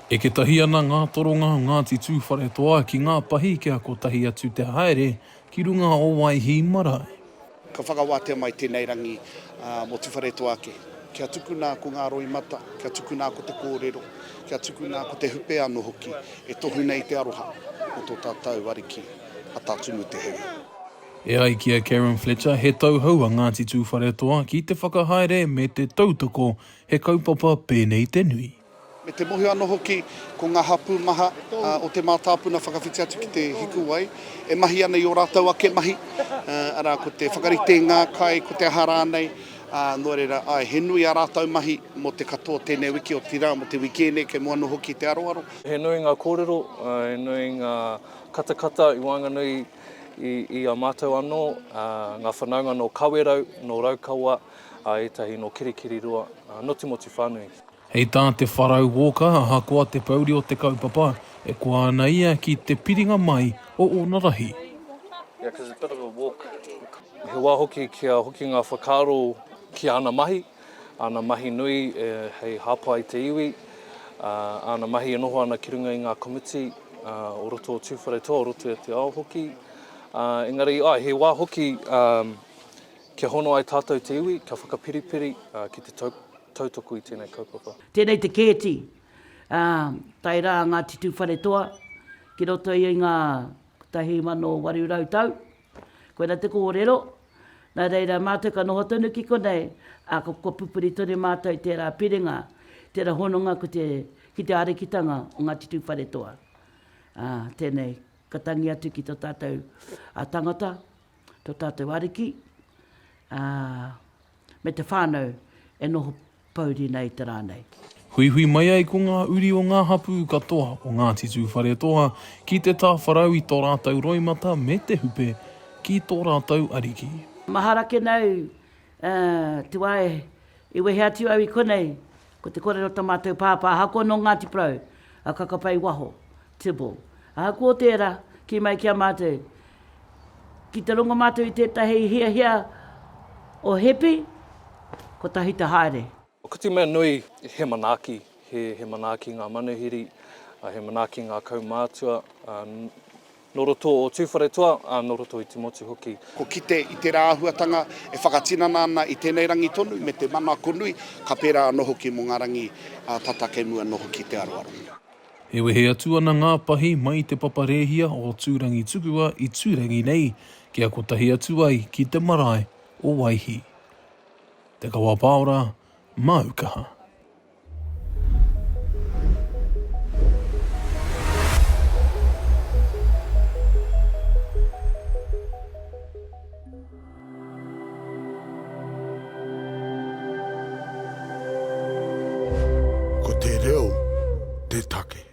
E ke tahi ana ngā toronga o Ngāti Tūwharetoa ki ngā pahi kia kotahi atu te haere ki runga o Waihī Marae. Ka whakawātea mai tēnei rangi mo Tūwharetoa ake. Kia tukuna ko ngā roi mata, kia tukuna ko te kōrero, kia tukuna ko te hupe anō hoki, e tohu nei te aroha o tō tātou Ariki, a tātunu te heu. E ai kia Karen Fletcher he tauhau a Ngāti Tūwharetoa ki te whakahaere me te tautoko he kaupapa pēnei te nui. Me te mohi anō hoki ko ngā hapu maha o te mātāpuna whakawhiti atu ki te hiku ai, e mahi ana i o rātou ake mahi, ara ko te whakaritenga kai, ko te ahara nei, nō reira, he nui a rātou mahi mo te katoa tēnei wiki o tira, mo te wikene ke mo anō hoki te aroaro. He nui ngā kōrero, he nui ngā katakata i wanganui i a mātou anō, ngā whanaunga no kawerau, no raukaua, etahi no kirikiri rua, noti moti whānui. Hei tā te wharau woka a hakoa te pauri o te kaupapa, e kua ana ia ki te piringa mai o ona rahi. Yeah, because it's a bit of a walk. He wā hoki kia hoki ngā whakaro ki ana mahi nui, hei hāpai te iwi, ana mahi e noho ana ki runga i ngā komiti, o roto o Tūwharetoa, o roto e te ao hoki. Engari, he wā hoki kia hono ai tātou te iwi, kia whakapiripiri ki te tautoko i tēnei kaupapa. Tēnei te kēti, tai rā Ngāti Tūwharetoa, ki roto i ngā tahi mano warurau tau, koe na te kōrero, nā reira mātou ka noho tonu ki konei, ko pupuri tonu mātou i tērā piringa, tērā hononga ki te arekitanga o Ngāti Tūwharetoa. Tēnei, ka tangi atu ki tō tātou tangata, tō tātou ariki, me te whānau e noho pauri nei te rānei. Hui mai ai ko ngā uri o ngā hapu katoa o Ngāti Tūwharetoa ki te tā wharau i tō rātou roimata me te hupe ki tō rātou ariki. Maharake nau, te wae, i wehe atu au i konei, ko te kōrero tamātou pāpā, hako no Ngāti Prau, a kakapai waho, tibo. Hako tērā, ki mai kia mātou, ki te rongo mātou i tētahi hia o hepi, kotahitanga haere. O kuti mea nui he manaaki, he manaaki ngā manuhiri, he manaaki ngā kaumātua, no roto o Tūwharetoa, no roto i te motu hoki. Ko kite i te rāhuatanga e whakatinana ana i tēnei rangi tonu, me te manaako nui, ka pērā anō hoki mo ngā rangi tatakemua anō hoki te aroaro. He wehe atu ana ngā pahi mai te paparehia o Tūrangitukua i Tūrangi nei, kia kotahi atu ai ki te marae o Waihī. Te Kawa Paora, Aukaha. Ko te reo, te take.